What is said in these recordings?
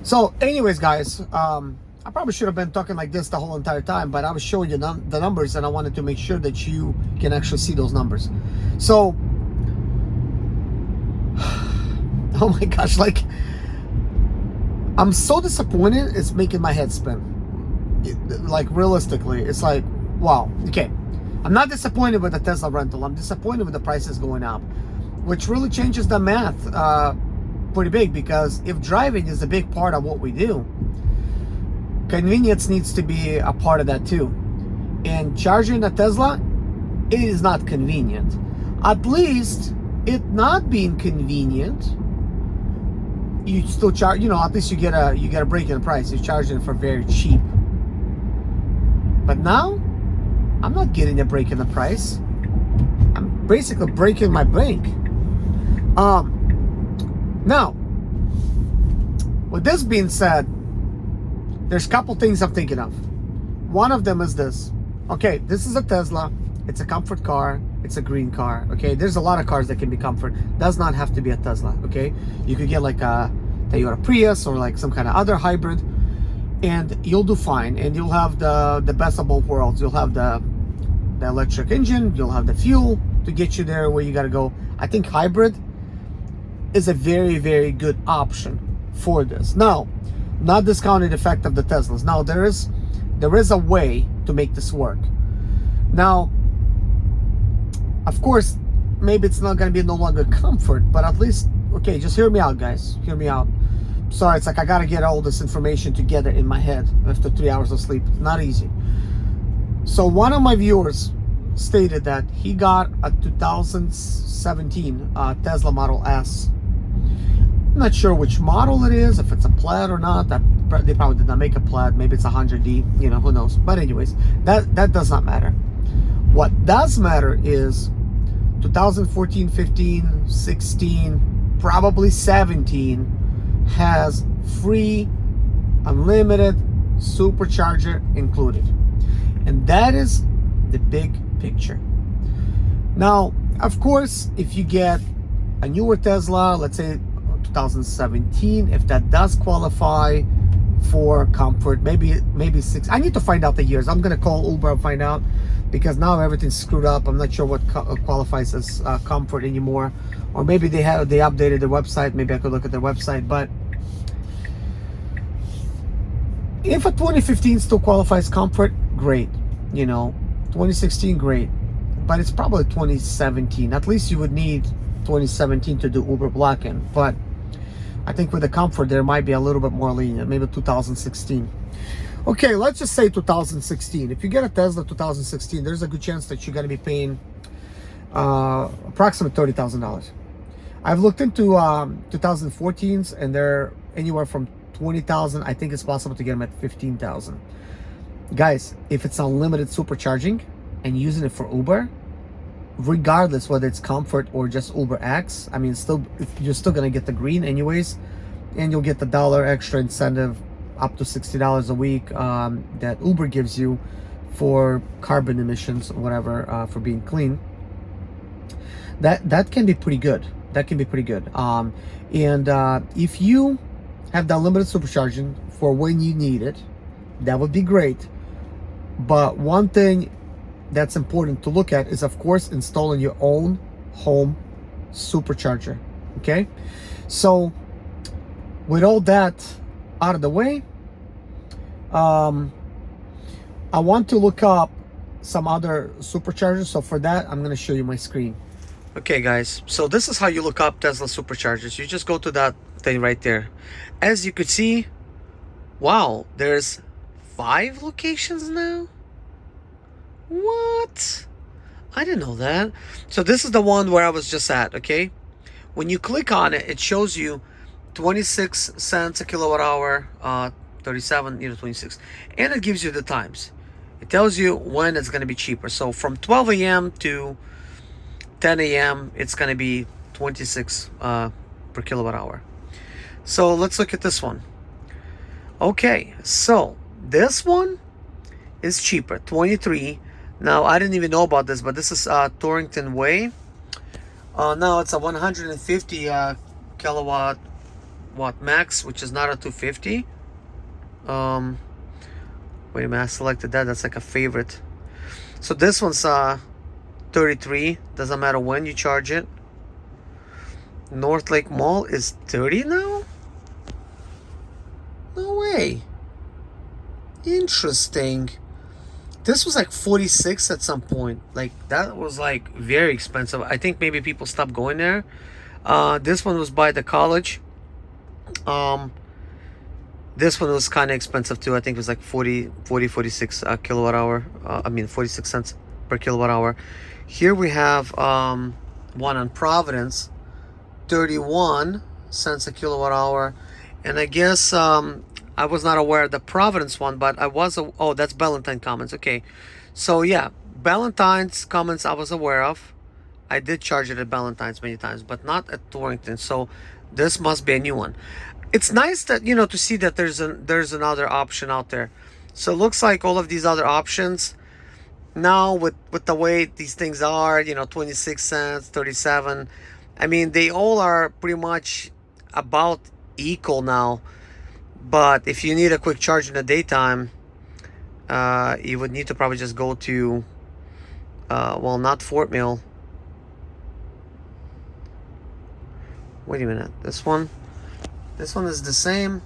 So anyways, guys, I probably should have been talking like this the whole entire time, but I was showing you the numbers, and I wanted to make sure that you can actually see those numbers. So oh my gosh, like, I'm so disappointed, it's making my head spin. Like, realistically, it's like, wow. Okay, I'm not disappointed with the Tesla rental. I'm disappointed with the prices going up, which really changes the math pretty big, because if driving is a big part of what we do, convenience needs to be a part of that too. And charging a Tesla, it is not convenient. At least it not being convenient, you still charge, you know, at least you get a break in the price. You're charging it for very cheap. But now I'm not getting a break in the price. I'm basically breaking my bank. Now, with this being said, there's a couple things I'm thinking of. One of them is this. Okay, this is a Tesla. It's a comfort car. It's a green car. Okay, there's a lot of cars that can be comfort. Does not have to be a Tesla. Okay, you could get like a Toyota Prius or like some kind of other hybrid, and you'll do fine. And you'll have the best of both worlds. You'll have the electric engine. You'll have the fuel to get you there where you got to go. I think hybrid is a very, very good option for this. Now, not discounting the effect of the Teslas. Now, there is a way to make this work. Now, of course, maybe it's not going to be no longer comfort, but at least, okay, just hear me out, guys. Hear me out. Sorry, it's like I got to get all this information together in my head after 3 hours of sleep. Not easy. So one of my viewers stated that he got a 2017 Tesla Model S. I'm not sure which model it is, if it's a Plaid or not. They probably did not make a Plaid. Maybe it's a 100D, you know, who knows. But anyways, that does not matter. What does matter is 2014, 15, 16, probably 17 has free, unlimited supercharger included. And that is the big picture. Now, of course, if you get a newer Tesla, let's say 2017, if that does qualify for comfort, maybe 6. I need to find out the years. I'm gonna call Uber and find out, because now everything's screwed up. I'm not sure what qualifies as comfort anymore, or maybe they updated their website. Maybe I could look at their website. But if a 2015 still qualifies comfort, great. You know, 2016, great. But it's probably 2017. At least you would need 2017 to do Uber blocking. But I think with the comfort, there might be a little bit more lenient, maybe 2016. Okay, let's just say 2016. If you get a Tesla 2016, there's a good chance that you're going to be paying approximately $30,000. I've looked into 2014s, and they're anywhere from 20,000. I think it's possible to get them at 15,000. Guys, if it's unlimited supercharging and using it for Uber, regardless whether it's comfort or just Uber X, I mean, you're still gonna get the green anyways, and you'll get the $1 extra incentive up to $60 a week that Uber gives you for carbon emissions or whatever, for being clean. That can be pretty good. That can be pretty good. And if you have the unlimited supercharging for when you need it, that would be great. But one thing that's important to look at is, of course, installing your own home supercharger. Okay, so with all that out of the way, I want to look up some other superchargers. So for that, I'm going to show you my screen. Okay, guys, so this is how you look up Tesla superchargers. You just go to that thing right there. As you could see, wow, there's 5 locations now. What? I didn't know that. So this is the one where I was just at. Okay, when you click on it, it shows you 26 cents a kilowatt hour, 37, 26, and it gives you the times. It tells you when it's going to be cheaper. So from 12 a.m. to 10 a.m. it's going to be 26 per kilowatt hour. So let's look at this one. Okay, so this one is cheaper, 23. Now, I didn't even know about this, but this is Torrington Way. Now it's a 150 kilowatt what, max, which is not a 250. Wait a minute, I selected that. That's like a favorite. So this one's 33. Doesn't matter when you charge it. North Lake Mall is 30 now? No way. Interesting. This was like 46 at some point. Like, that was like very expensive. I think maybe people stopped going there. This one was by the college. This one was kind of expensive too. I think it was like 46 kilowatt hour. 46 cents per kilowatt hour. Here we have one on Providence, 31 cents a kilowatt hour. And I guess I was not aware of the Providence one, but I was, oh, that's Ballantine Commons. Okay. So yeah, Ballantine's Commons I was aware of. I did charge it at Ballantine's many times, but not at Torrington. So this must be a new one. It's nice that, you know, to see that there's another option out there. So it looks like all of these other options now with the way these things are, you know, 26 cents, 37. I mean, they all are pretty much about equal now. But if you need a quick charge in the daytime, you would need to probably just go to, well, not Fort Mill. Wait a minute, this one is the same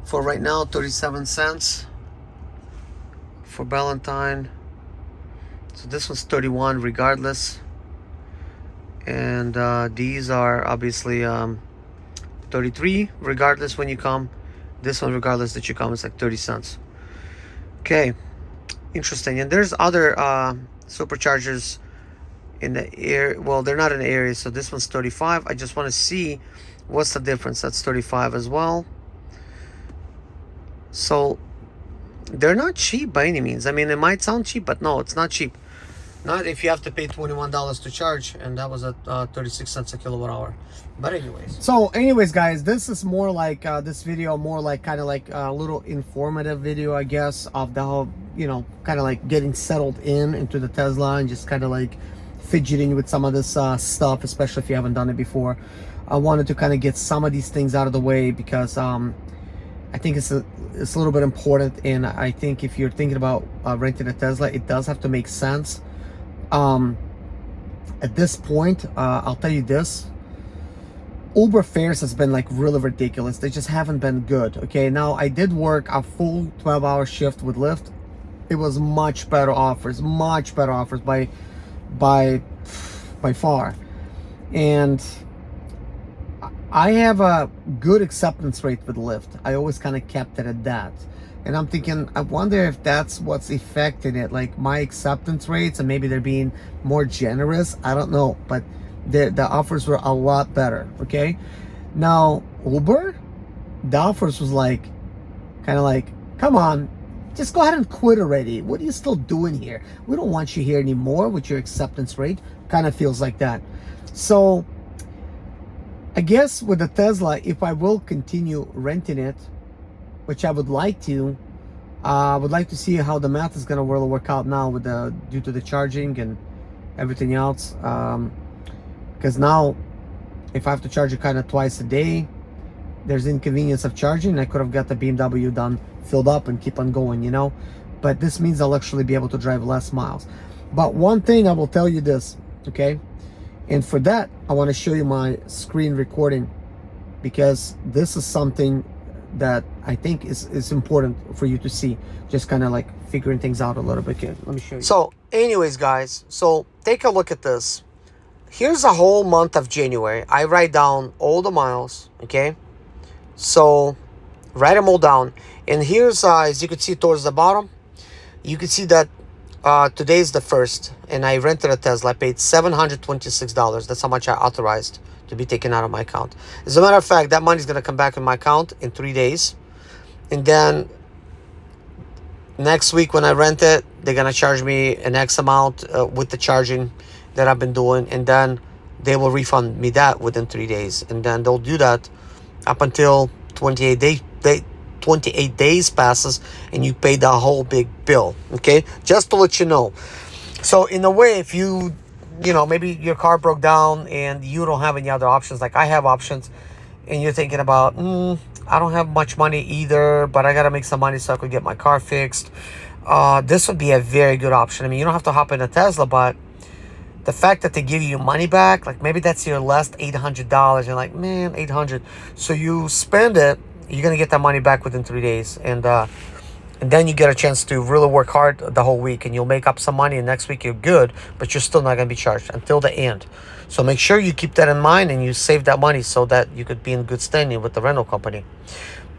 for right now, 37 cents for Ballantine. So this one's 31 regardless. And these are obviously 33 regardless when you come. This one, regardless that you come, is like 30 cents. Okay, interesting. And there's other superchargers in the area. Well, they're not in the area, so this one's 35. I just want to see what's the difference. That's 35 as well. So they're not cheap by any means. I mean, it might sound cheap, but no, it's not cheap. Not if you have to pay $21 to charge, and that was at 36 cents a kilowatt hour. But anyways, guys, this is more like this video, more like kind of like a little informative video, I guess, of the whole, you know, kind of like getting settled into the Tesla and just kind of like fidgeting with some of this stuff, especially if you haven't done it before. I wanted to kind of get some of these things out of the way because I think it's a little bit important, and I think if you're thinking about renting a Tesla, it does have to make sense. At this point, I'll tell you this: Uber fares has been like really ridiculous. They just haven't been good. Okay, now I did work a full 12-hour shift with Lyft. It was much better offers by far, and I have a good acceptance rate with Lyft. I always kind of kept it at that. And I'm thinking, I wonder if that's what's affecting it, like my acceptance rates, and maybe they're being more generous. I don't know, but the offers were a lot better. Okay, now Uber, the offers was like, kind of like, come on, just go ahead and quit already. What are you still doing here? We don't want you here anymore with your acceptance rate. Kind of feels like that. So I guess with the Tesla, if I will continue renting it, which I would like to, I would like to see how the math is going to really work out now with due to the charging and everything else. Because now, if I have to charge it kind of twice a day, there's inconvenience of charging. I could have got the BMW done, filled up, and keep on going, you know. But this means I'll actually be able to drive less miles. But one thing I will tell you this, okay? And for that, I want to show you my screen recording, because this is something that I think is important for you to see, just kind of like figuring things out a little bit here. Let me show you. So anyways, guys, so take a look at this. Here's a whole month of January. I write down all the miles, okay? So write them all down. And here's, as you can see towards the bottom, you can see that today is the 1st, and I rented a Tesla. I paid $726. That's how much I authorized to be taken out of my account. As a matter of fact, that money is going to come back in my account in 3 days. And then next week when I rent it, they're going to charge me an X amount with the charging that I've been doing. And then they will refund me that within 3 days. And then they'll do that up until 28 days passes and you pay the whole big bill. Okay, just to let you know. So in a way, if you know, maybe your car broke down and you don't have any other options, like I have options, and you're thinking about, I don't have much money either, but I gotta make some money so I could get my car fixed, this would be a very good option. I mean, you don't have to hop in a Tesla, but the fact that they give you money back, like maybe that's your last $800. You're like, man, 800. So you spend it, you're gonna get that money back within 3 days, and then you get a chance to really work hard the whole week, and you'll make up some money, and next week you're good, but you're still not gonna be charged until the end. So make sure you keep that in mind and you save that money so that you could be in good standing with the rental company.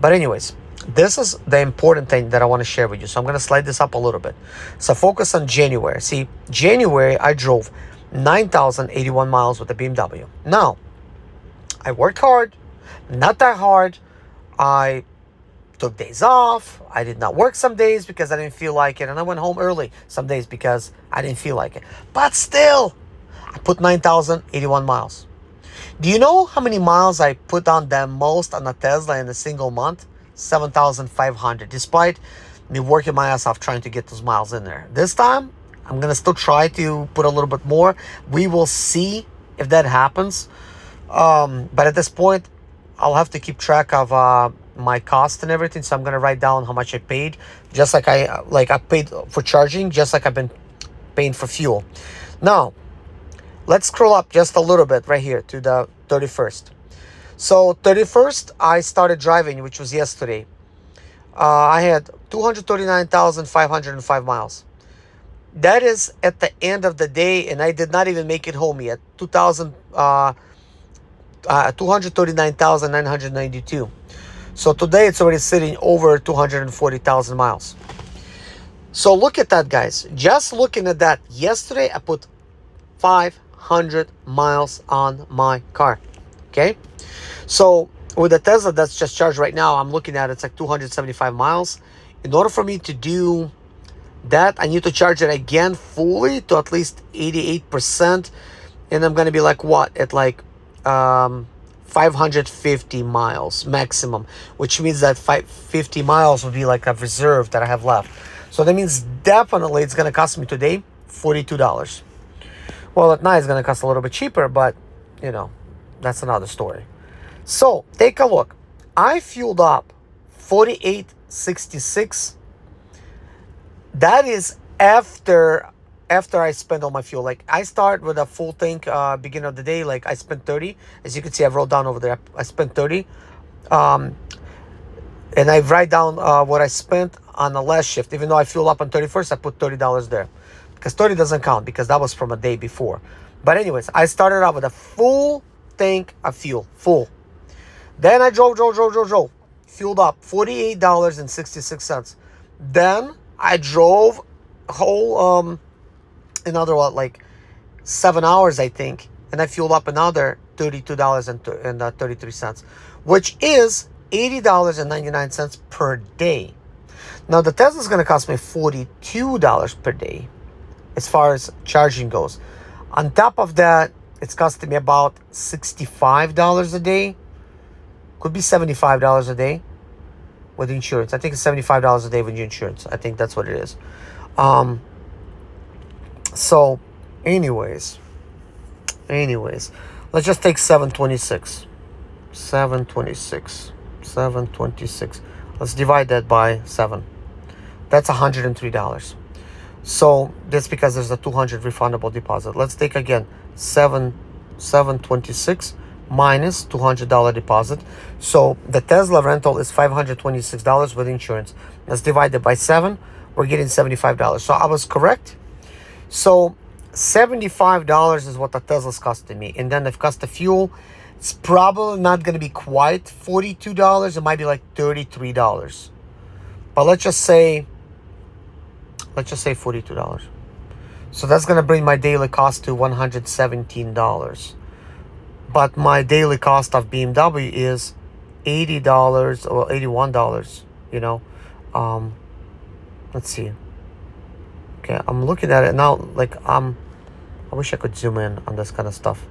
But anyways, this is the important thing that I want to share with you. So I'm going to slide this up a little bit. So focus on January. See, January, I drove 9,081 miles with the BMW. Now, I worked hard, not that hard. I took days off. I did not work some days because I didn't feel like it. And I went home early some days because I didn't feel like it. But still, I put 9,081 miles. Do you know how many miles I put on the most on a Tesla in a single month? 7,500, despite me working my ass off trying to get those miles in there. This time, I'm going to still try to put a little bit more. We will see if that happens. But at this point, I'll have to keep track of my cost and everything. So I'm going to write down how much I paid, just like I paid for charging, just like I've been paying for fuel. Now, let's scroll up just a little bit right here to the 31st. So 31st, I started driving, which was yesterday. I had 239,505 miles. That is at the end of the day, and I did not even make it home yet. 239,992. So today it's already sitting over 240,000 miles. So look at that, guys. Just looking at that, yesterday I put 500 miles on my car. Okay, so with the Tesla that's just charged right now, I'm looking at it's like 275 miles. In order for me to do that, I need to charge it again fully to at least 88%, and I'm gonna be like what at like 550 miles maximum, which means that 550 miles would be like a reserve that I have left. So that means definitely it's gonna cost me today $42. Well, at night it's gonna cost a little bit cheaper, but you know, that's another story. So take a look. I fueled up 48.66. That is after I spend all my fuel. Like I start with a full tank beginning of the day. Like I spent 30. As you can see, I wrote down over there. I spent 30. And I write down what I spent on the last shift. Even though I fueled up on 31st, I put $30 there. Because 30 doesn't count because that was from a day before. But anyways, I started out with a full tank of fuel. Full. Then I drove. Fueled up $48.66. Then I drove whole another like 7 hours, I think, and I fueled up another $32.33, which is $80.99 per day. Now the Tesla is going to cost me $42 per day as far as charging goes. On top of that, it's costing me about $65 a day. Could be $75 a day with insurance. I think it's $75 a day with insurance. I think that's what it is. So anyways, let's just take 726. Let's divide that by 7. That's $103. So that's because there's a $200 refundable deposit. Let's take again 726 minus $200 deposit. So the Tesla rental is $526 with insurance. Let's divide it by 7. We're getting $75. So I was correct. So $75 is what the Tesla's costing me. And then if cost the fuel, it's probably not going to be quite $42. It might be like $33. But let's just say $42. So that's going to bring my daily cost to $117. But my daily cost of BMW is $80 or $81, you know. Let's see. Okay, I'm looking at it now. Like, I wish I could zoom in on this kind of stuff.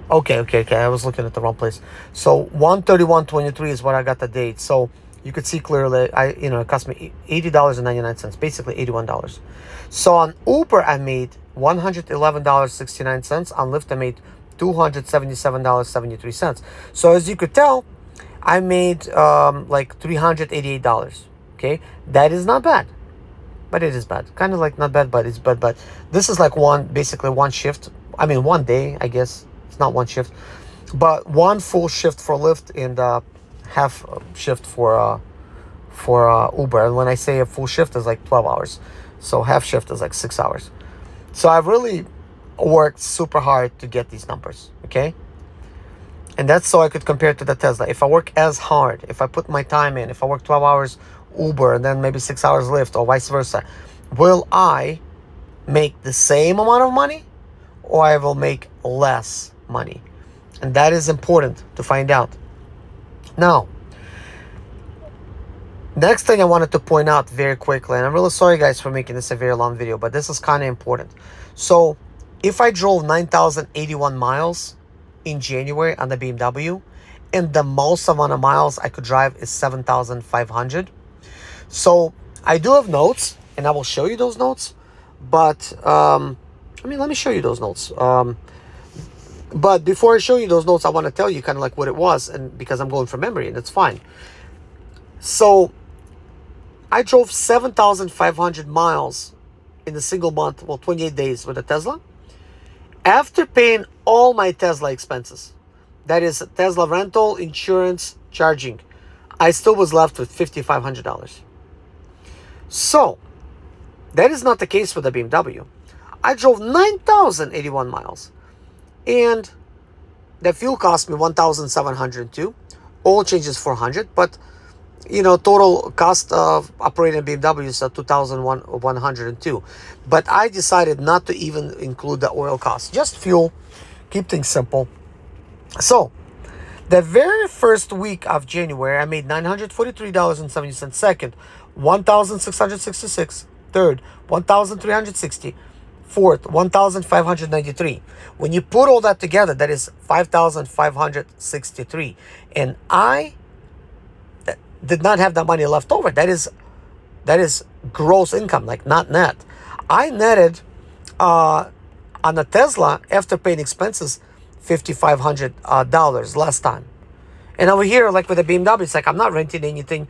Okay. I was looking at the wrong place. So 131.23 is what I got the date. So you could see clearly, it cost me $80.99, basically $81. So on Uber, I made $111.69. On Lyft, I made $277.73. So as you could tell, I made like $388. Okay, that is not bad, but it is bad. Kind of like not bad, but it's bad. But this is like basically one shift. I mean, one day, I guess. It's not one shift, but one full shift for Lyft and half shift for Uber. And when I say a full shift, is like 12 hours. So half shift is like 6 hours. So I've really worked super hard to get these numbers, okay? And that's so I could compare it to the Tesla. If I work as hard, if I put my time in, if I work 12 hours Uber and then maybe 6 hours Lyft or vice versa, will I make the same amount of money or I will make less money? And that is important to find out. Now, next thing I wanted to point out very quickly, and I'm really sorry guys for making this a very long video, but this is kind of important. So if I drove 9,081 miles in January on the BMW, and the most amount of miles I could drive is 7,500. So I do have notes, and I will show you those notes. But let me show you those notes. But before I show you those notes, I want to tell you kind of like what it was, and because I'm going from memory, and it's fine. So I drove 7,500 miles in a single month, well, 28 days with a Tesla, after paying all my Tesla expenses. That is Tesla rental, insurance, charging. I still was left with $5,500. So that is not the case with the BMW. I drove 9,081 miles, and the fuel cost me $1,702. Oil changes $400, but total cost of operating a BMW is $2,102. But I decided not to even include the oil cost, just fuel, keep things simple. So the very first week of January, I made $943.70. Second, $1,666. Third, $1,360. Fourth, $1,593. When you put all that together, that is $5,563. And I did not have that money left over. That is gross income, like not net. I netted on a Tesla after paying expenses $5,500 last time. And over here, like with the BMW, it's like I'm not renting anything,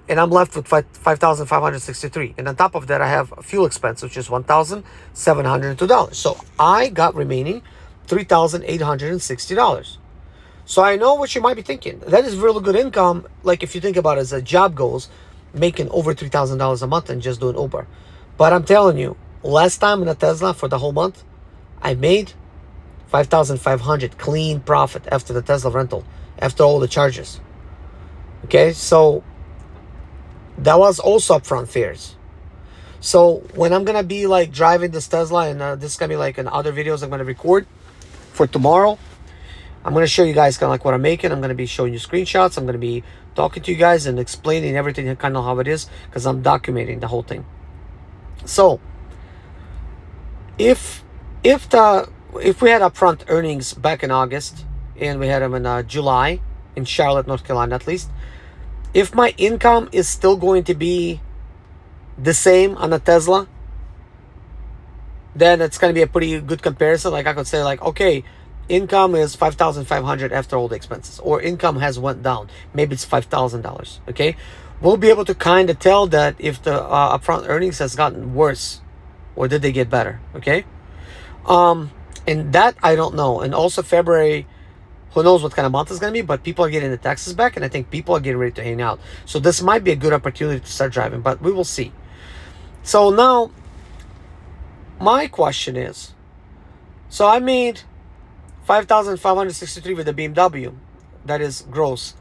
and I'm left with $5,563. And on top of that, I have fuel expense, which is $1,702. So I got remaining $3,860. So I know what you might be thinking. That is really good income. Like if you think about it as a job goes, making over $3,000 a month and just doing Uber. But I'm telling you, last time in a Tesla for the whole month, I made $5,500 clean profit after the Tesla rental, after all the charges. Okay, so that was also upfront fares. So when I'm gonna be like driving this Tesla, and this is gonna be like in other videos I'm gonna record for tomorrow, I'm going to show you guys kind of like what I'm making. I'm going to be showing you screenshots. I'm going to be talking to you guys and explaining everything kind of how it is, because I'm documenting the whole thing. So if we had upfront earnings back in August, and we had them in July in Charlotte, North Carolina at least, if my income is still going to be the same on a Tesla, then it's going to be a pretty good comparison. Like I could say like, okay, income is $5,500 after all the expenses, or income has went down, maybe it's $5,000. Okay, we'll be able to kind of tell that if the upfront earnings has gotten worse, or did they get better. Okay, and that I don't know. And also February, who knows what kind of month it's gonna be, but people are getting the taxes back, and I think people are getting ready to hang out. So this might be a good opportunity to start driving, but we will see. So now my question is, so I made $5,563 with the BMW. That is gross.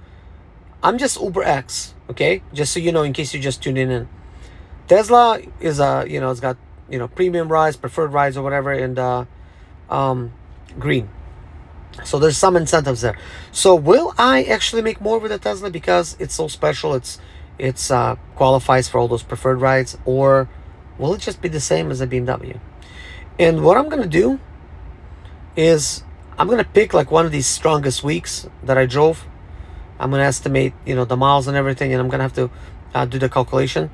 I'm just Uber X, okay? Just so you know, in case you're just tuning in. Tesla is it's got premium rides, preferred rides, or whatever, and green. So there's some incentives there. So will I actually make more with the Tesla because it's so special? It's qualifies for all those preferred rides, or will it just be the same as a BMW? And what I'm gonna do is I'm gonna pick like one of these strongest weeks that I drove. I'm gonna estimate the miles and everything, and I'm gonna have to do the calculation.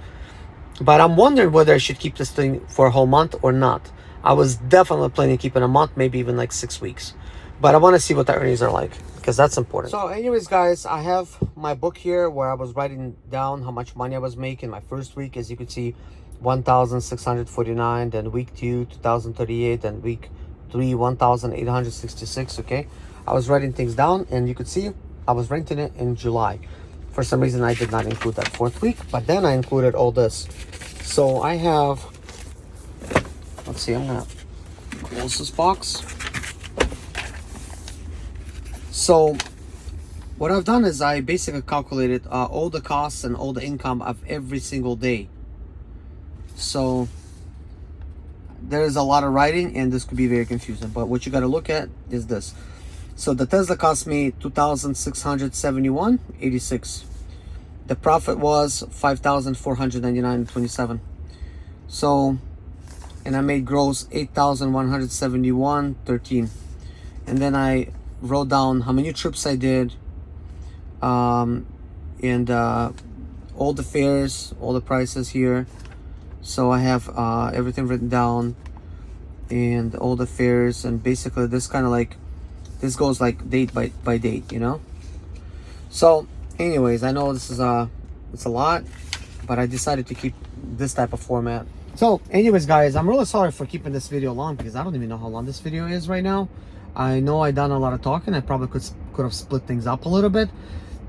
But I'm wondering whether I should keep this thing for a whole month or not. I was definitely planning to keep it a month, maybe even like 6 weeks. But I want to see what the earnings are like, because that's important. So anyways, guys, I have my book here where I was writing down how much money I was making my first week. As you can see, 1,649, then week 2, 2,038, then week 3, 1,866. Okay, I was writing things down, and you could see I was renting it in July. For some reason, I did not include that 4th week, but then I included all this. So I have, let's see, I'm gonna close this box. So what I've done is I basically calculated all the costs and all the income of every single day. So there's a lot of writing, and this could be very confusing, but what you got to look at is this. So the Tesla cost me $2,671.86. The profit was $5,499.27. So, and I made gross $8,171.13. And then I wrote down how many trips I did, and all the fares, all the prices here. So I have everything written down, and all the fares, and basically this kind of like, this goes like date by date, you know. So anyways, I know this is it's a lot, but I decided to keep this type of format. So anyways, guys, I'm really sorry for keeping this video long, because I don't even know how long this video is right now. I know I done a lot of talking. I probably could have split things up a little bit,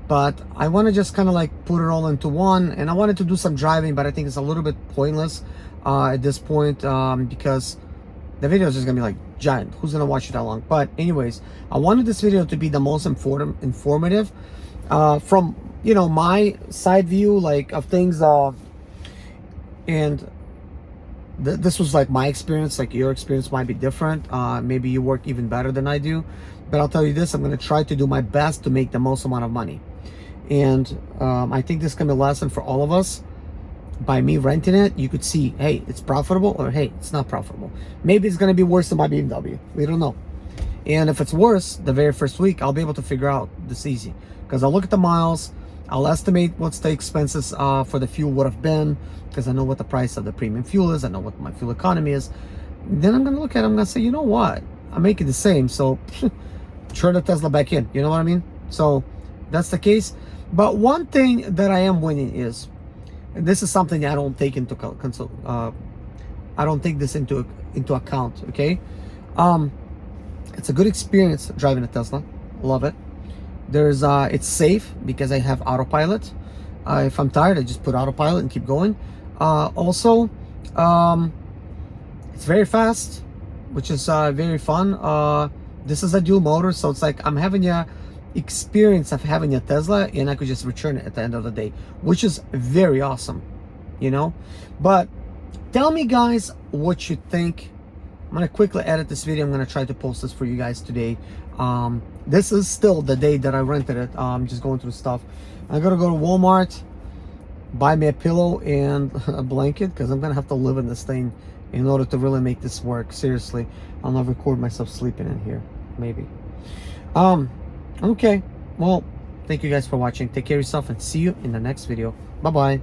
but I want to just kind of like put it all into one. And I wanted to do some driving, but I think it's a little bit pointless at this point, because the video is just gonna be like giant. Who's gonna watch it that long? But anyways, I wanted this video to be the most informative from, you know, my side view, like, of things, and this was like my experience. Like, your experience might be different. Maybe you work even better than I do, but I'll tell you this, I'm going to try to do my best to make the most amount of money. And I think this can be a lesson for all of us. By me renting it, you could see, hey, it's profitable, or hey, it's not profitable. Maybe it's going to be worse than my BMW. We don't know. And if it's worse, the very first week, I'll be able to figure out this easy, because I'll look at the miles, I'll estimate what's the expenses for the fuel would have been, because I know what the price of the premium fuel is, I know what my fuel economy is. Then I'm going to look at it, I'm going to say, you know what, I'm making the same, so turn the Tesla back in, you know what I mean? So that's the case. But one thing that I am winning is, and this is something I don't take into I don't take this into account, okay? It's a good experience driving a Tesla. Love it. There's it's safe because I have autopilot. If I'm tired, I just put autopilot and keep going. Also, it's very fast, which is very fun. This is a dual motor, so it's like I'm having a experience of having a Tesla, and I could just return it at the end of the day, which is very awesome, you know. But tell me, guys, what you think. I'm gonna quickly edit this video. I'm gonna try to post this for you guys today. This is still the day that I rented it. I'm just going through stuff. I'm gonna go to Walmart, buy me a pillow and a blanket, because I'm gonna have to live in this thing in order to really make this work. Seriously, I'll not record myself sleeping in here, maybe. Okay, well, thank you guys for watching. Take care of yourself, and see you in the next video. Bye bye.